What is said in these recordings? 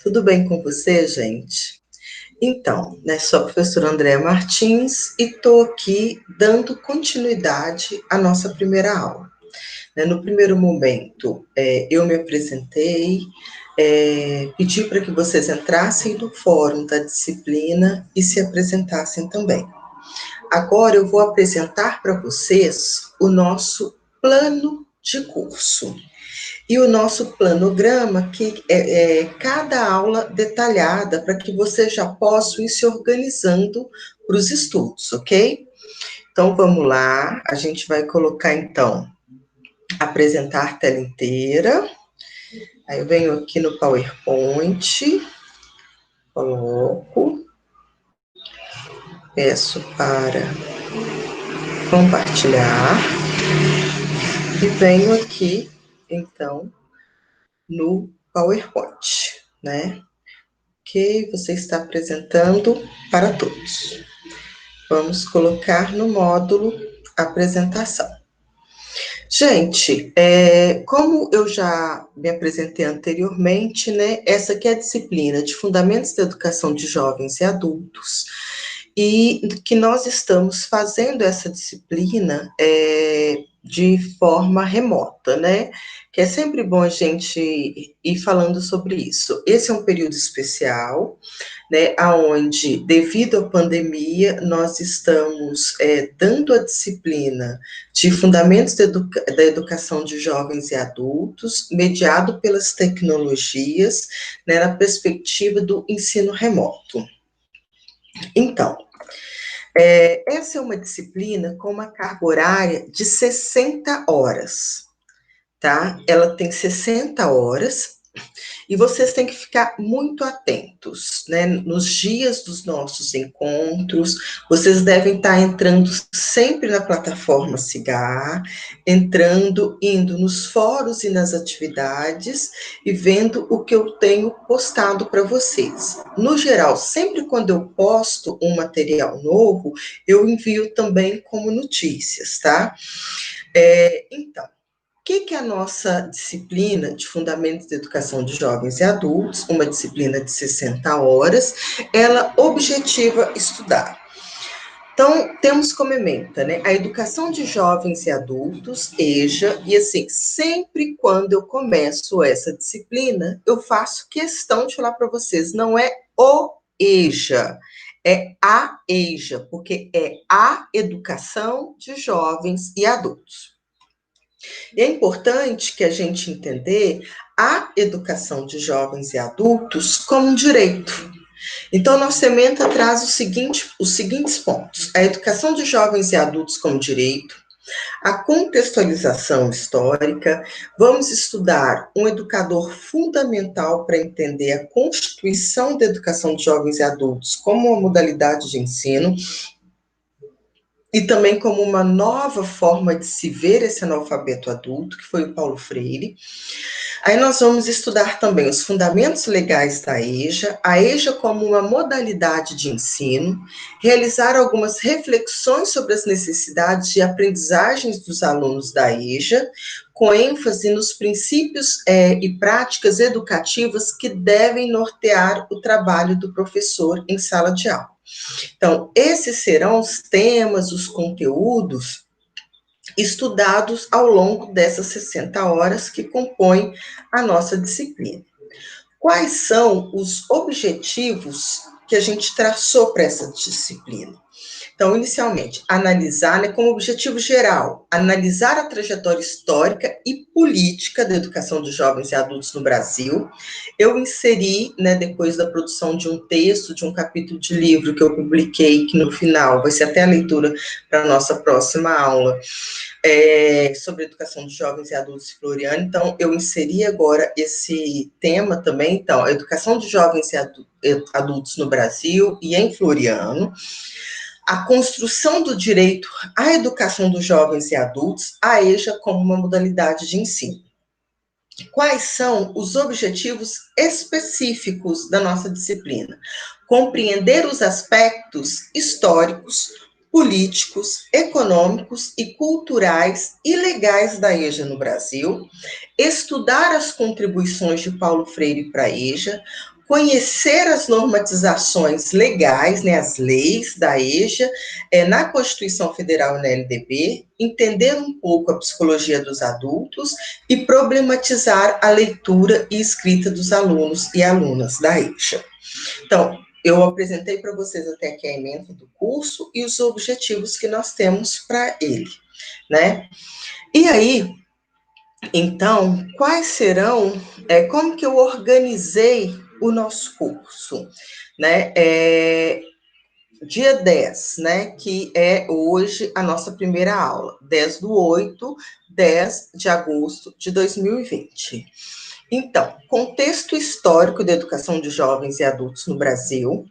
Tudo bem com você, gente? Então, sou a professora Andréa Martins e estou aqui dando continuidade à nossa primeira aula. No primeiro momento, eu me apresentei, pedi para que vocês entrassem no fórum da disciplina e se apresentassem também. Agora eu vou apresentar para vocês o nosso plano de curso. E o nosso planograma, que é cada aula detalhada, para que vocês já possam ir se organizando para os estudos, ok? Então, vamos lá, a gente vai colocar, então, apresentar tela inteira. Aí eu venho aqui no PowerPoint, coloco, peço para compartilhar e venho aqui, então, no PowerPoint, né? Ok, você está apresentando para todos. Vamos colocar no módulo apresentação. Gente, como eu já me apresentei anteriormente, né, essa aqui é a disciplina de Fundamentos da Educação de Jovens e Adultos, e que nós estamos fazendo essa disciplina de forma remota, né? Que é sempre bom a gente ir falando sobre isso. Esse é um período especial, né, aonde, devido à pandemia, nós estamos dando a disciplina de Fundamentos da Educação de Jovens e Adultos, mediado pelas tecnologias, né, na perspectiva do ensino remoto. Então, essa é uma disciplina com uma carga horária de 60 horas, tá? Ela tem 60 horas, e vocês têm que ficar muito atentos, né? Nos dias dos nossos encontros, vocês devem estar entrando sempre na plataforma Cigar, indo nos fóruns e nas atividades e vendo o que eu tenho postado para vocês. No geral, sempre quando eu posto um material novo, eu envio também como notícias, tá? Então, o que é a nossa disciplina de Fundamentos da Educação de Jovens e Adultos, uma disciplina de 60 horas, ela objetiva estudar. Então, temos como ementa, né, a educação de jovens e adultos, EJA, e assim, sempre quando eu começo essa disciplina, eu faço questão de falar para vocês, não é o EJA, é a EJA, porque é a educação de jovens e adultos. É importante que a gente entender a educação de jovens e adultos como um direito. Então, nossa ementa traz os seguintes pontos: a educação de jovens e adultos como direito, a contextualização histórica, vamos estudar um educador fundamental para entender a constituição da educação de jovens e adultos como uma modalidade de ensino, e também como uma nova forma de se ver esse analfabeto adulto, que foi o Paulo Freire. Aí nós vamos estudar também os fundamentos legais da EJA, a EJA como uma modalidade de ensino, realizar algumas reflexões sobre as necessidades de aprendizagens dos alunos da EJA, com ênfase nos princípios e práticas educativas que devem nortear o trabalho do professor em sala de aula. Então, esses serão os temas, os conteúdos estudados ao longo dessas 60 horas que compõem a nossa disciplina. Quais são os objetivos que a gente traçou para essa disciplina? Então, inicialmente, analisar, né, como objetivo geral, analisar a trajetória histórica e política da educação de jovens e adultos no Brasil. Eu inseri, né, depois da produção de um texto, de um capítulo de livro que eu publiquei, que no final vai ser até a leitura para a nossa próxima aula, sobre educação de jovens e adultos em Floriano. Então, eu inseri agora esse tema também, então, a educação de jovens e adultos no Brasil e em Floriano, a construção do direito à educação dos jovens e adultos, a EJA como uma modalidade de ensino. Quais são os objetivos específicos da nossa disciplina? Compreender os aspectos históricos, políticos, econômicos e culturais e legais da EJA no Brasil, estudar as contribuições de Paulo Freire para a EJA, conhecer as normatizações legais, né, as leis da EJA, na Constituição Federal e na LDB, entender um pouco a psicologia dos adultos e problematizar a leitura e escrita dos alunos e alunas da EJA. Então, eu apresentei para vocês até aqui a ementa do curso e os objetivos que nós temos para ele, né? E aí, então, quais serão, como que eu organizei o nosso curso, né? Dia 10, né, que é hoje a nossa primeira aula, 10/8, 10 de agosto de 2020. Então, contexto histórico da educação de jovens e adultos no Brasil,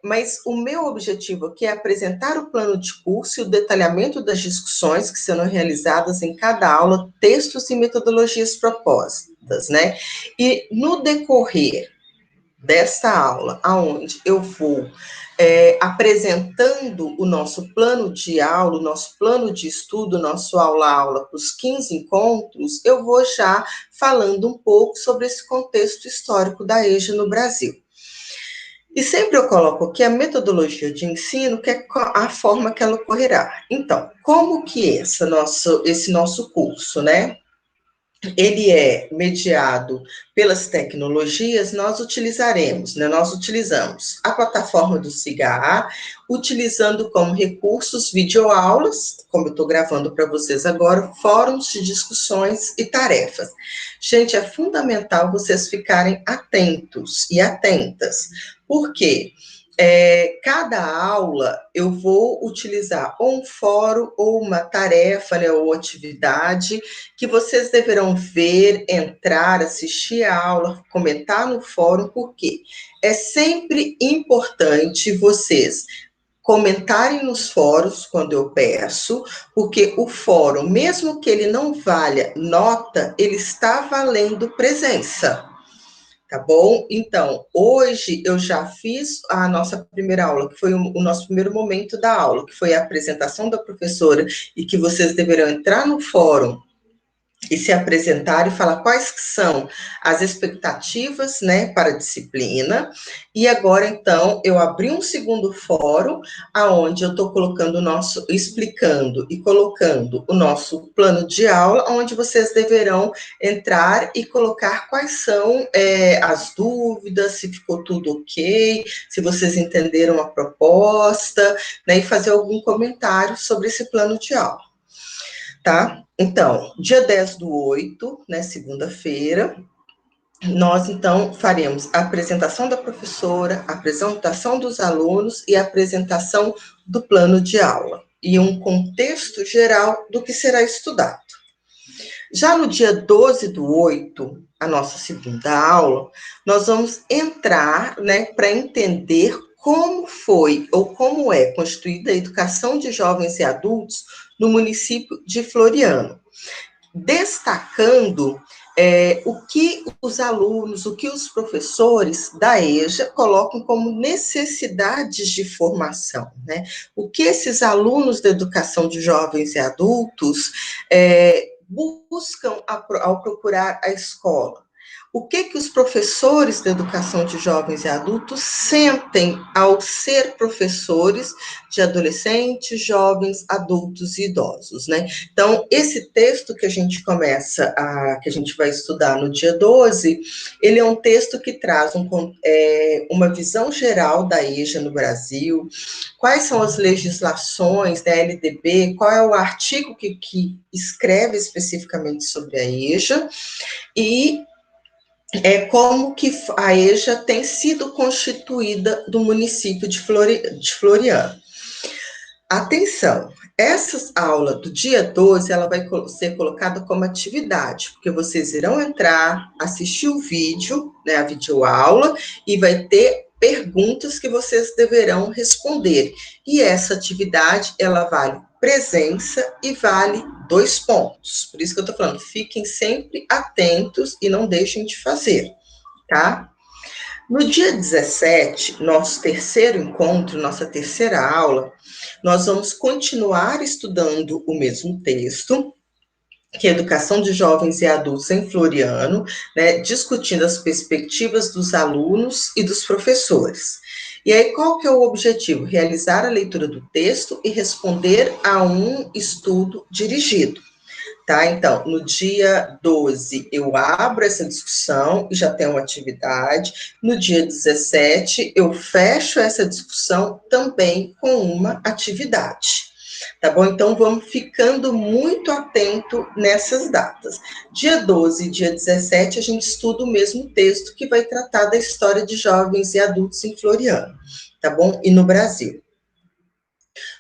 mas o meu objetivo aqui é apresentar o plano de curso e o detalhamento das discussões que serão realizadas em cada aula, textos e metodologias propostas, né? E no decorrer desta aula, aonde eu vou apresentando o nosso plano de aula, o nosso plano de estudo, nosso aula-aula para os 15 encontros, eu vou já falando um pouco sobre esse contexto histórico da EJA no Brasil. E sempre eu coloco aqui a metodologia de ensino, que é a forma que ela ocorrerá. Então, como que esse nosso curso, né? Ele é mediado pelas tecnologias, nós utilizamos a plataforma do SIGA, utilizando como recursos videoaulas, como eu estou gravando para vocês agora, fóruns de discussões e tarefas. Gente, é fundamental vocês ficarem atentos e atentas, porque cada aula eu vou utilizar ou um fórum ou uma tarefa, né, ou atividade que vocês deverão ver, entrar, assistir a aula, comentar no fórum, porque é sempre importante vocês comentarem nos fóruns quando eu peço, porque o fórum, mesmo que ele não valha nota, ele está valendo presença. Tá bom? Então, hoje eu já fiz a nossa primeira aula, que foi o nosso primeiro momento da aula, que foi a apresentação da professora, e que vocês deverão entrar no fórum e se apresentar e falar quais são as expectativas, né, para a disciplina. E agora, então, eu abri um segundo fórum, aonde eu estou explicando e colocando o nosso plano de aula, onde vocês deverão entrar e colocar quais são as dúvidas, se ficou tudo ok, se vocês entenderam a proposta, né, e fazer algum comentário sobre esse plano de aula. Tá? Então, dia 10/8, né, segunda-feira, nós, então, faremos a apresentação da professora, a apresentação dos alunos e a apresentação do plano de aula, e um contexto geral do que será estudado. Já no dia 12/8, a nossa segunda aula, nós vamos entrar, né, para entender como foi ou como é constituída a educação de jovens e adultos no município de Floriano, destacando o que os alunos, o que os professores da EJA colocam como necessidades de formação, né? O que esses alunos da educação de jovens e adultos buscam ao procurar a escola. O que os professores da educação de jovens e adultos sentem ao ser professores de adolescentes, jovens, adultos e idosos, né? Então, esse texto que a gente que a gente vai estudar no dia 12, ele é um texto que traz uma visão geral da EJA no Brasil, quais são as legislações da LDB, qual é o artigo que escreve especificamente sobre a EJA, e como que a EJA tem sido constituída do município de Floriano. Atenção, essa aula do dia 12, ela vai ser colocada como atividade, porque vocês irão entrar, assistir o vídeo, né, a videoaula, e vai ter perguntas que vocês deverão responder. E essa atividade, ela vale presença e vale 2 pontos. Por isso que eu tô falando, fiquem sempre atentos e não deixem de fazer, tá? No dia 17, nosso terceiro encontro, nossa terceira aula, nós vamos continuar estudando o mesmo texto, que é Educação de Jovens e Adultos em Floriano, né, discutindo as perspectivas dos alunos e dos professores. E aí, qual que é o objetivo? Realizar a leitura do texto e responder a um estudo dirigido. Tá? Então, no dia 12, eu abro essa discussão e já tenho uma atividade. No dia 17, eu fecho essa discussão também com uma atividade. Tá bom? Então, vamos ficando muito atento nessas datas. Dia 12 e dia 17, a gente estuda o mesmo texto que vai tratar da história de jovens e adultos em Floriano, tá bom? E no Brasil.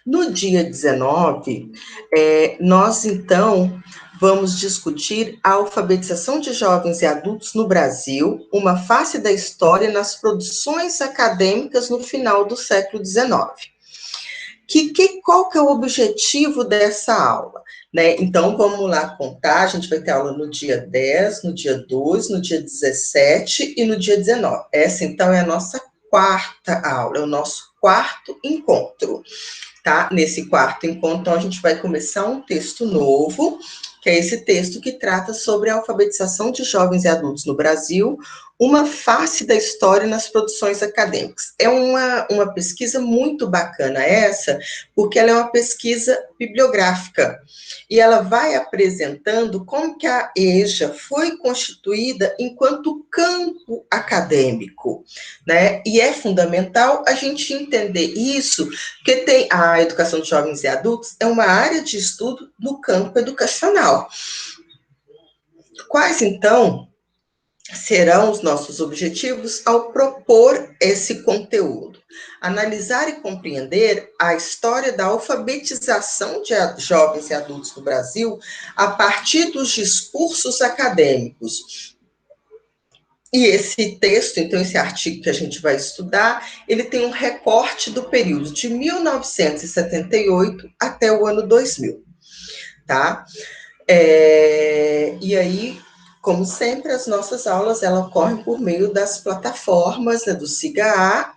No dia 19, nós então vamos discutir a alfabetização de jovens e adultos no Brasil, uma face da história nas produções acadêmicas no final do século XIX. Qual que é o objetivo dessa aula? Né? Então, vamos lá contar, a gente vai ter aula no dia 10, no dia 12, no dia 17 e no dia 19. Essa, então, é a nossa quarta aula, é o nosso quarto encontro. Tá? Nesse quarto encontro, então, a gente vai começar um texto novo, que é esse texto que trata sobre a alfabetização de jovens e adultos no Brasil, uma face da história nas produções acadêmicas. É uma pesquisa muito bacana essa, porque ela é uma pesquisa bibliográfica, e ela vai apresentando como que a EJA foi constituída enquanto campo acadêmico, né? E é fundamental a gente entender isso, porque tem a educação de jovens e adultos é uma área de estudo no campo educacional. Quais, então, serão os nossos objetivos ao propor esse conteúdo? Analisar e compreender a história da alfabetização de jovens e adultos no Brasil a partir dos discursos acadêmicos. E esse texto, então, esse artigo que a gente vai estudar, ele tem um recorte do período de 1978 até o ano 2000, tá? E aí, como sempre, as nossas aulas, elas ocorrem por meio das plataformas, né, do SIGA-A.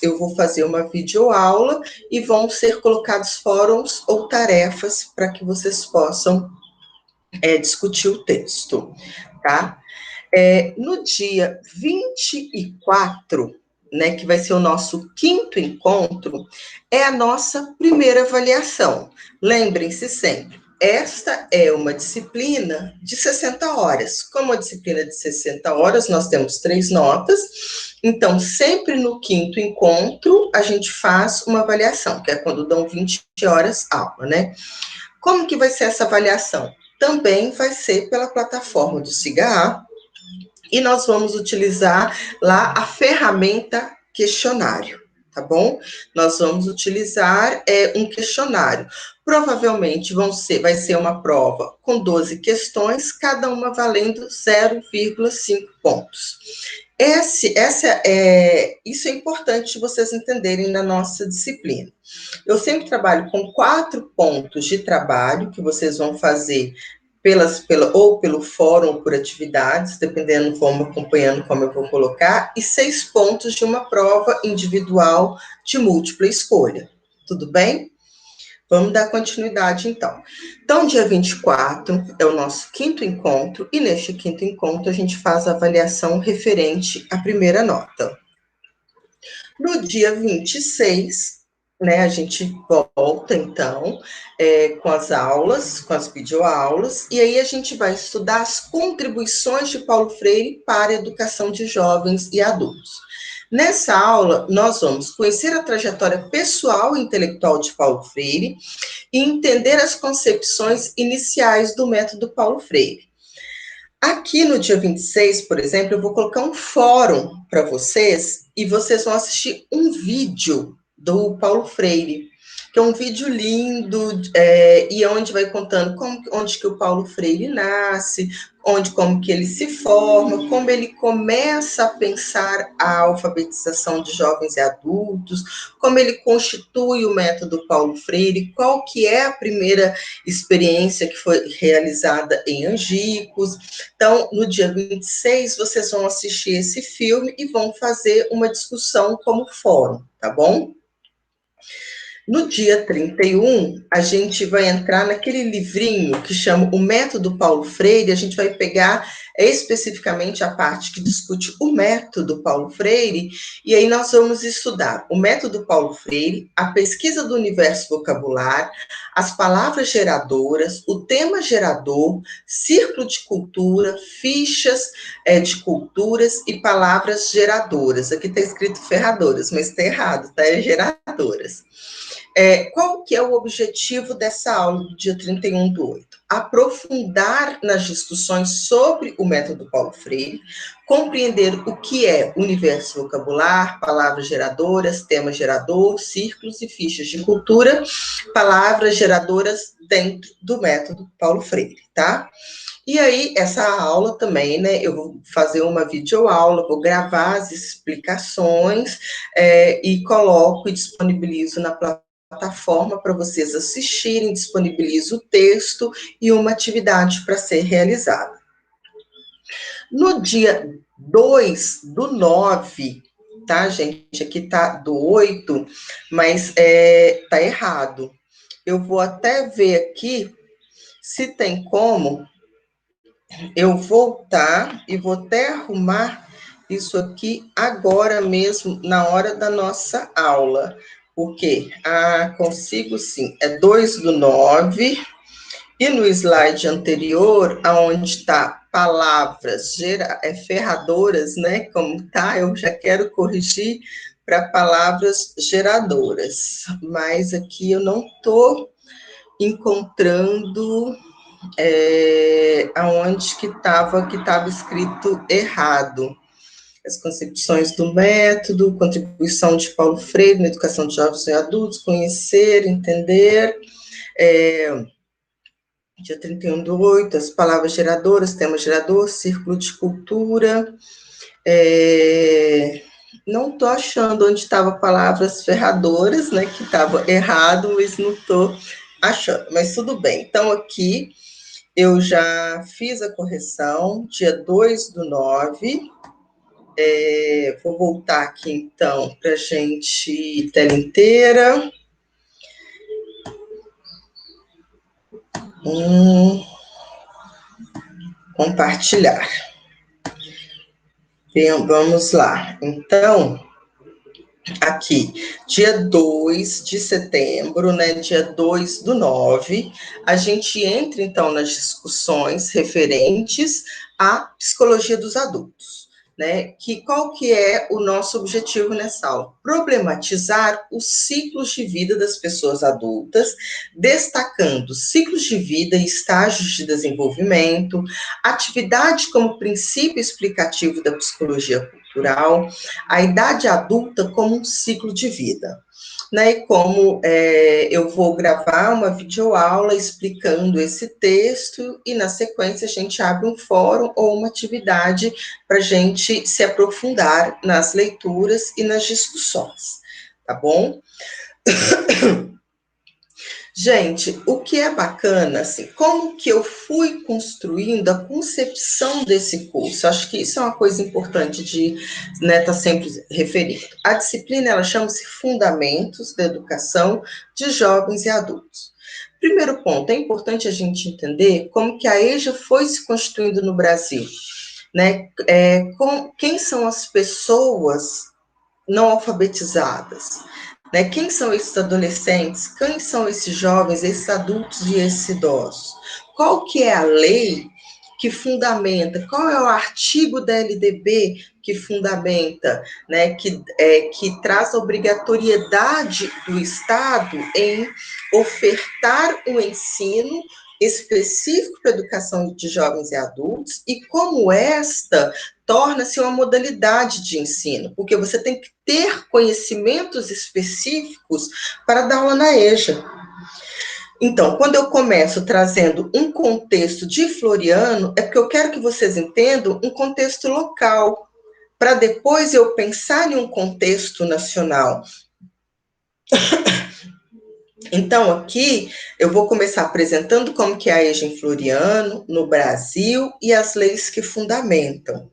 Eu vou fazer uma videoaula e vão ser colocados fóruns ou tarefas para que vocês possam discutir o texto, tá? No dia 24, né, que vai ser o nosso quinto encontro, é a nossa primeira avaliação. Lembrem-se sempre, esta é uma disciplina de 60 horas. Como a disciplina de 60 horas, nós temos 3 notas, então, sempre no quinto encontro, a gente faz uma avaliação, que é quando dão 20 horas aula, né? Como que vai ser essa avaliação? Também vai ser pela plataforma do SIGA-A, e nós vamos utilizar lá a ferramenta questionário, tá bom? Nós vamos utilizar um questionário. Provavelmente vai ser uma prova com 12 questões, cada uma valendo 0,5 pontos. Isso é importante vocês entenderem na nossa disciplina. Eu sempre trabalho com 4 pontos de trabalho que vocês vão fazer ou pelo fórum ou por atividades, dependendo como acompanhando como eu vou colocar, e 6 pontos de uma prova individual de múltipla escolha. Tudo bem? Vamos dar continuidade, então. Então, dia 24 é o nosso quinto encontro, e neste quinto encontro a gente faz a avaliação referente à primeira nota. No dia 26, né, a gente volta, então, com as aulas, com as videoaulas, e aí a gente vai estudar as contribuições de Paulo Freire para a educação de jovens e adultos. Nessa aula, nós vamos conhecer a trajetória pessoal e intelectual de Paulo Freire e entender as concepções iniciais do método Paulo Freire. Aqui no dia 26, por exemplo, eu vou colocar um fórum para vocês e vocês vão assistir um vídeo do Paulo Freire, que é um vídeo lindo, e onde vai contando onde que o Paulo Freire nasce, como que ele se forma, como ele começa a pensar a alfabetização de jovens e adultos, como ele constitui o método Paulo Freire, qual que é a primeira experiência que foi realizada em Angicos. Então, no dia 26, vocês vão assistir esse filme e vão fazer uma discussão como fórum, tá bom? No dia 31, a gente vai entrar naquele livrinho que chama O Método Paulo Freire, a gente vai pegar especificamente a parte que discute o método Paulo Freire, e aí nós vamos estudar o método Paulo Freire, a pesquisa do universo vocabular, as palavras geradoras, o tema gerador, círculo de cultura, fichas de culturas e palavras geradoras. Aqui está escrito ferradoras, mas está errado, tá? É geradoras. Qual que é o objetivo dessa aula do dia 31/8? Aprofundar nas discussões sobre o método Paulo Freire, compreender o que é universo vocabular, palavras geradoras, tema gerador, círculos e fichas de cultura, palavras geradoras dentro do método Paulo Freire, tá? E aí, essa aula também, né, eu vou fazer uma videoaula, vou gravar as explicações e coloco e disponibilizo na plataforma para vocês assistirem, disponibilizo o texto e uma atividade para ser realizada. No dia 2/9, tá, gente? Aqui tá do 8, mas tá errado. Eu vou até ver aqui se tem como eu voltar e vou até arrumar isso aqui agora mesmo, na hora da nossa aula. Porque, consigo sim, é 2/9, e no slide anterior, aonde está palavras ferradoras, né, como tá, eu já quero corrigir para palavras geradoras, mas aqui eu não estou encontrando aonde que estava escrito errado. As concepções do método, contribuição de Paulo Freire na educação de jovens e adultos, conhecer, entender, dia 31/8, as palavras geradoras, tema gerador, círculo de cultura, não estou achando onde estava palavras ferradoras, né, que estava errado, mas não estou achando, mas tudo bem. Então, aqui, eu já fiz a correção, dia 2/9, vou voltar aqui, então, para a gente, tela inteira. Compartilhar. Vamos lá. Então, aqui, dia 2 de setembro, né, dia 2/9, a gente entra, então, nas discussões referentes à psicologia dos adultos, né, qual que é o nosso objetivo nessa aula? Problematizar os ciclos de vida das pessoas adultas, destacando ciclos de vida e estágios de desenvolvimento, atividade como princípio explicativo da psicologia cultural, a idade adulta como um ciclo de vida. Né, e como eu vou gravar uma videoaula explicando esse texto, e na sequência a gente abre um fórum ou uma atividade para a gente se aprofundar nas leituras e nas discussões, tá bom? Gente, o que é bacana, assim, como que eu fui construindo a concepção desse curso? Acho que isso é uma coisa importante de, né, estar sempre referindo. A disciplina, ela chama-se Fundamentos da Educação de Jovens e Adultos. Primeiro ponto, é importante a gente entender como que a EJA foi se constituindo no Brasil, né? Quem são as pessoas não alfabetizadas? Né? Quem são esses adolescentes? Quem são esses jovens, esses adultos e esses idosos? Qual que é a lei que fundamenta? Qual é o artigo da LDB que fundamenta, né, que traz a obrigatoriedade do Estado em ofertar um ensino específico para a educação de jovens e adultos, e como esta torna-se uma modalidade de ensino, porque você tem que ter conhecimentos específicos para dar aula na EJA. Então, quando eu começo trazendo um contexto de Floriano, é porque eu quero que vocês entendam um contexto local, para depois eu pensar em um contexto nacional. Então, aqui eu vou começar apresentando como que é a EJA em Floriano, no Brasil, e as leis que fundamentam.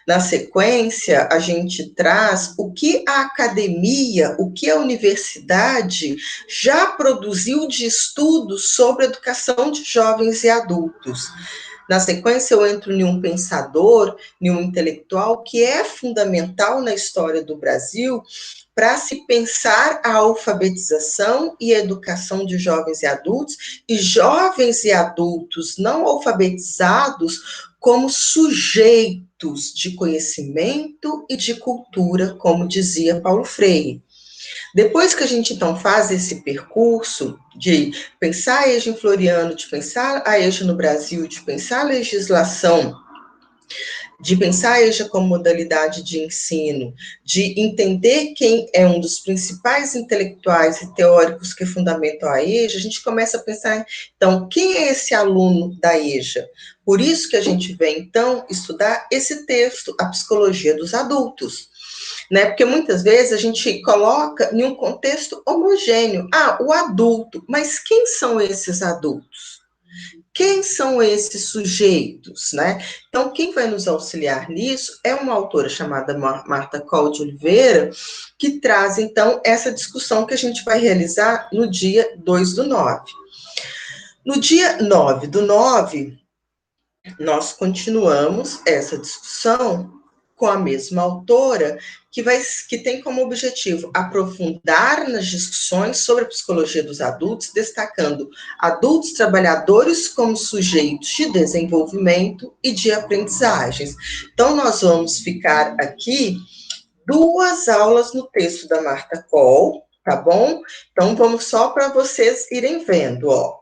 Na sequência, a gente traz o que a academia, o que a universidade já produziu de estudos sobre educação de jovens e adultos. Na sequência, eu entro em um pensador, em um intelectual que é fundamental na história do Brasil para se pensar a alfabetização e a educação de jovens e adultos não alfabetizados como sujeitos de conhecimento e de cultura, como dizia Paulo Freire. Depois que a gente, então, faz esse percurso de pensar a EJA em Floriano, de pensar a EJA no Brasil, de pensar a legislação, de pensar a EJA como modalidade de ensino, de entender quem é um dos principais intelectuais e teóricos que fundamentam a EJA, a gente começa a pensar, então, quem é esse aluno da EJA? Por isso que a gente vem, então, estudar esse texto, a psicologia dos adultos, né? Porque muitas vezes a gente coloca em um contexto homogêneo. Ah, o adulto, mas quem são esses adultos? Quem são esses sujeitos, né? Então, quem vai nos auxiliar nisso é uma autora chamada Marta Coll de Oliveira, que traz, então, essa discussão que a gente vai realizar no dia 2/9. No dia 9/9, nós continuamos essa discussão com a mesma autora, que tem como objetivo aprofundar nas discussões sobre a psicologia dos adultos, destacando adultos trabalhadores como sujeitos de desenvolvimento e de aprendizagens. Então, nós vamos ficar aqui 2 aulas no texto da Marta Coll, tá bom? Então, vamos só para vocês irem vendo, ó.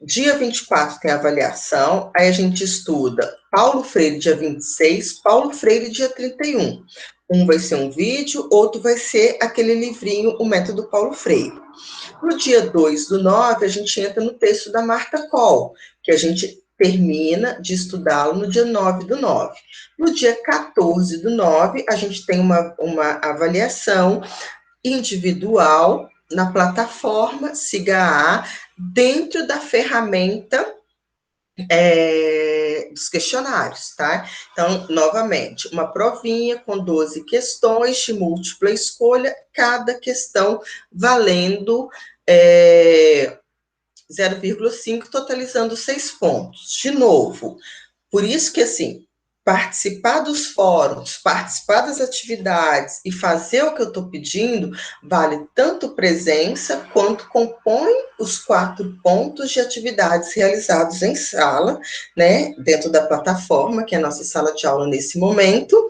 Dia 24 tem avaliação, aí a gente estuda Paulo Freire dia 26, Paulo Freire dia 31. Um vai ser um vídeo, outro vai ser aquele livrinho, O Método Paulo Freire. No dia 2/9, a gente entra no texto da Marta Coll, que a gente termina de estudá-lo no dia 9/9. No dia 14/9, a gente tem uma avaliação individual na plataforma Siga A, dentro da ferramenta dos questionários, tá? Então, novamente, uma provinha com 12 questões de múltipla escolha, cada questão valendo 0,5, totalizando 6 pontos. De novo, por isso que, assim, participar dos fóruns, participar das atividades e fazer o que eu estou pedindo, vale tanto presença quanto compõe os 4 pontos de atividades realizados em sala, né, dentro da plataforma, que é a nossa sala de aula nesse momento,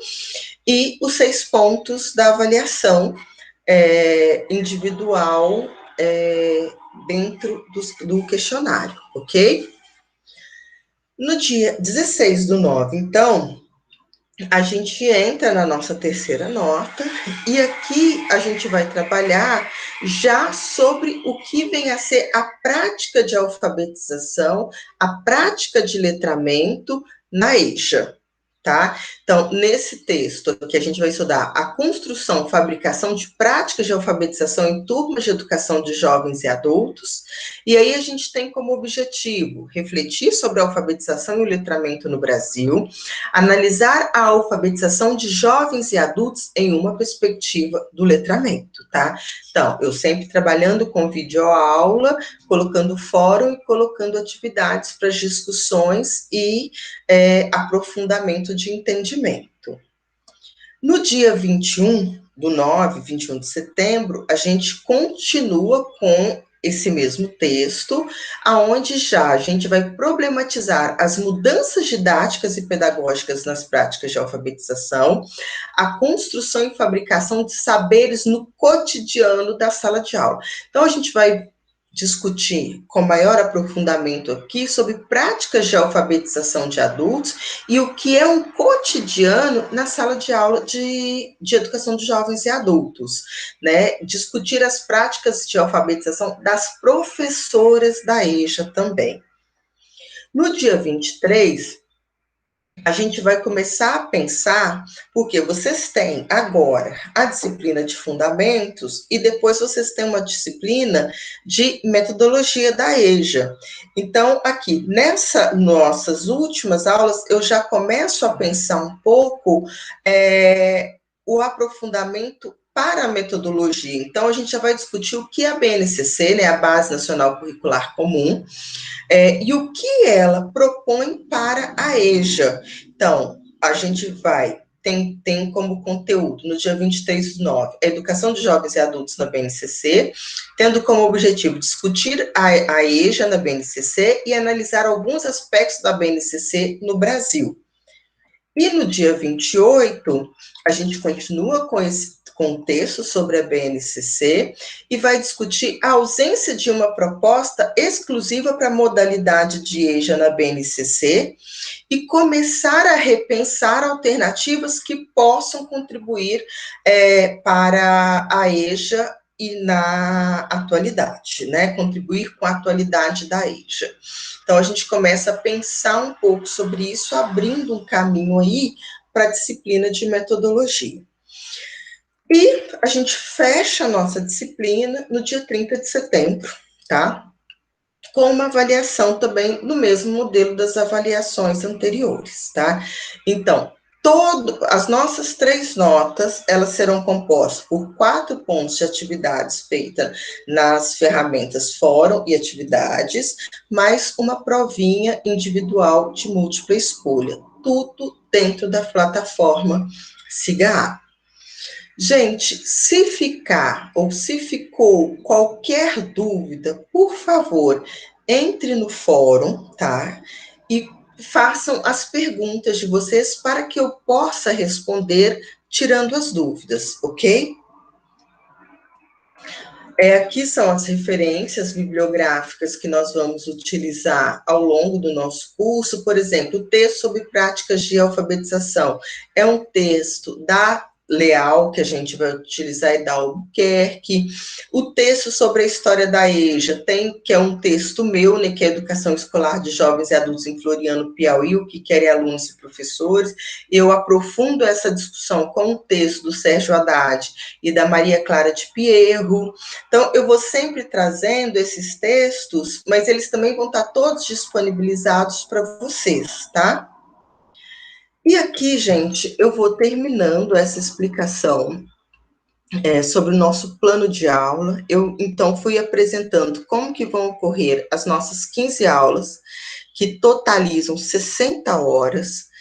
e os 6 pontos da avaliação individual dentro do questionário, ok? No dia 16/9, então, a gente entra na nossa terceira nota e aqui a gente vai trabalhar já sobre o que vem a ser a prática de alfabetização, a prática de letramento na EJA, tá? Então, nesse texto que a gente vai estudar a construção, fabricação de práticas de alfabetização em turmas de educação de jovens e adultos, e aí a gente tem como objetivo refletir sobre a alfabetização e o letramento no Brasil, analisar a alfabetização de jovens e adultos em uma perspectiva do letramento, tá? Então, eu sempre trabalhando com videoaula, colocando fórum e colocando atividades para discussões e aprofundamento de entendimento. No dia 21/9, 21 de setembro, a gente continua com esse mesmo texto, aonde já a gente vai problematizar as mudanças didáticas e pedagógicas nas práticas de alfabetização, a construção e fabricação de saberes no cotidiano da sala de aula. Então, a gente vai discutir com maior aprofundamento aqui sobre práticas de alfabetização de adultos e o que é um cotidiano na sala de aula de educação de jovens e adultos, né? Discutir as práticas de alfabetização das professoras da EJA também. No dia 23, a gente vai começar a pensar, porque vocês têm agora a disciplina de fundamentos e depois vocês têm uma disciplina de metodologia da EJA. Então, aqui, nessas nossas últimas aulas, eu já começo a pensar um pouco o aprofundamento para a metodologia. Então, a gente já vai discutir o que é a BNCC, né, a Base Nacional Curricular Comum, e o que ela propõe para a EJA. Então, a gente tem como conteúdo, no dia 23/9, a educação de jovens e adultos na BNCC, tendo como objetivo discutir a EJA na BNCC e analisar alguns aspectos da BNCC no Brasil. E no dia 28, a gente continua com esse contexto sobre a BNCC e vai discutir a ausência de uma proposta exclusiva para a modalidade de EJA na BNCC e começar a repensar alternativas que possam contribuir para a EJA e na atualidade, né? Contribuir com a atualidade da EJA. Então, a gente começa a pensar um pouco sobre isso, abrindo um caminho aí para a disciplina de metodologia. E a gente fecha a nossa disciplina no dia 30 de setembro, tá? Com uma avaliação também no mesmo modelo das avaliações anteriores, tá? Então, as nossas 3 notas, elas serão compostas por 4 pontos de atividades feitas nas ferramentas fórum e atividades, mais uma provinha individual de múltipla escolha, tudo dentro da plataforma SIGA. Gente, se ficar ou se ficou qualquer dúvida, por favor, entre no fórum, tá? E façam as perguntas de vocês para que eu possa responder tirando as dúvidas, ok? Aqui são as referências bibliográficas que nós vamos utilizar ao longo do nosso curso. Por exemplo, o texto sobre práticas de alfabetização é um texto da Leal, que a gente vai utilizar, e da Albuquerque. O texto sobre a história da EJA que é um texto meu, né, que é Educação Escolar de Jovens e Adultos em Floriano, Piauí, o que querem alunos e professores. Eu aprofundo essa discussão com o texto do Sérgio Haddad e da Maria Clara de Pierro. Então, eu vou sempre trazendo esses textos, mas eles também vão estar todos disponibilizados para vocês, tá? E aqui, gente, eu vou terminando essa explicação sobre o nosso plano de aula. Eu, então, fui apresentando como que vão ocorrer as nossas 15 aulas, que totalizam 60 horas.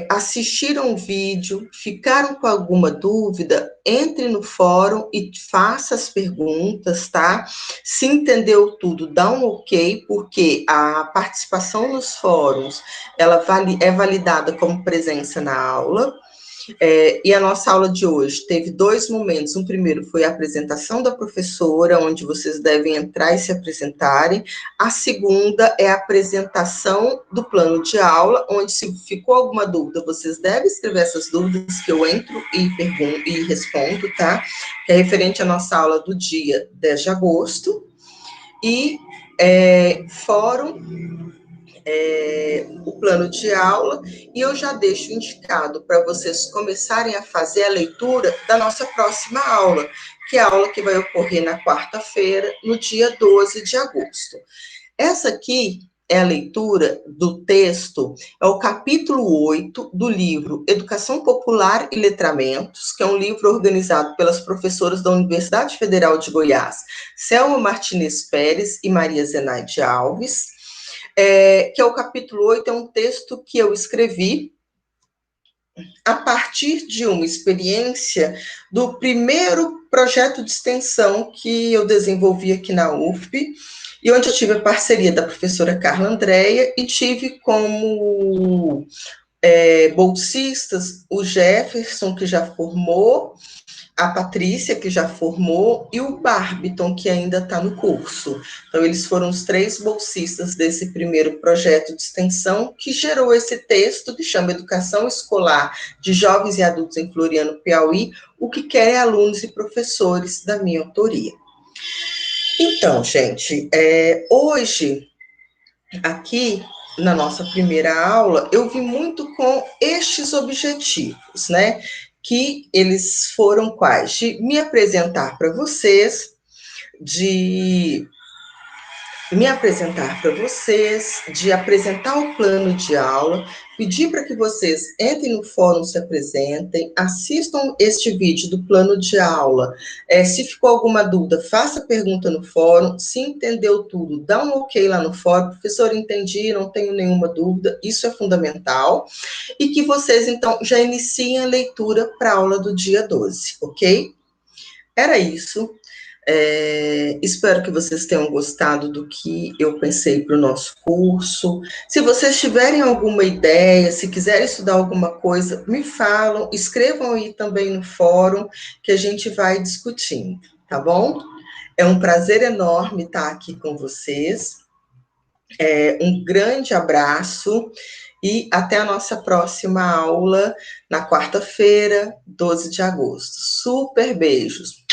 Assistiram o vídeo, ficaram com alguma dúvida, entre no fórum e faça as perguntas, tá? Se entendeu tudo, dá um ok, porque a participação nos fóruns, ela é validada como presença na aula. E a nossa aula de hoje teve 2 momentos. Um primeiro foi a apresentação da professora, onde vocês devem entrar e se apresentarem. A segunda é a apresentação do plano de aula, onde, se ficou alguma dúvida, vocês devem escrever essas dúvidas, que eu entro e pergunto e respondo, tá? Que é referente à nossa aula do dia 10 de agosto. E fórum, o plano de aula, e eu já deixo indicado para vocês começarem a fazer a leitura da nossa próxima aula, que é a aula que vai ocorrer na quarta-feira, no dia 12 de agosto. Essa aqui é a leitura do texto, é o capítulo 8 do livro Educação Popular e Letramentos, que é um livro organizado pelas professoras da Universidade Federal de Goiás, Selma Martinez Pérez e Maria Zenaide Alves. Que é o capítulo 8, é um texto que eu escrevi a partir de uma experiência do primeiro projeto de extensão que eu desenvolvi aqui na UFP, e onde eu tive a parceria da professora Carla Andréia, e tive como bolsistas o Jefferson, que já formou, a Patrícia, que já formou, e o Barbiton, que ainda está no curso. Então, eles foram os 3 bolsistas desse primeiro projeto de extensão, que gerou esse texto, que chama Educação Escolar de Jovens e Adultos em Floriano, Piauí, o que querem alunos e professores, da minha autoria. Então, gente, hoje, aqui, na nossa primeira aula, eu vi muito com estes objetivos, né? Que eles foram quais? De me apresentar para vocês, de me apresentar para vocês, de apresentar o plano de aula, pedir para que vocês entrem no fórum, se apresentem, assistam este vídeo do plano de aula. Se ficou alguma dúvida, faça pergunta no fórum. Se entendeu tudo, dá um ok lá no fórum. Professor, entendi, não tenho nenhuma dúvida. Isso é fundamental. E que vocês, então, já iniciem a leitura para a aula do dia 12, ok? Era isso. Espero que vocês tenham gostado do que eu pensei para o nosso curso. Se vocês tiverem alguma ideia, se quiserem estudar alguma coisa, me falam, escrevam aí também no fórum, que a gente vai discutindo, tá bom? É um prazer enorme estar aqui com vocês. Um grande abraço e até a nossa próxima aula na quarta-feira, 12 de agosto. Super beijos!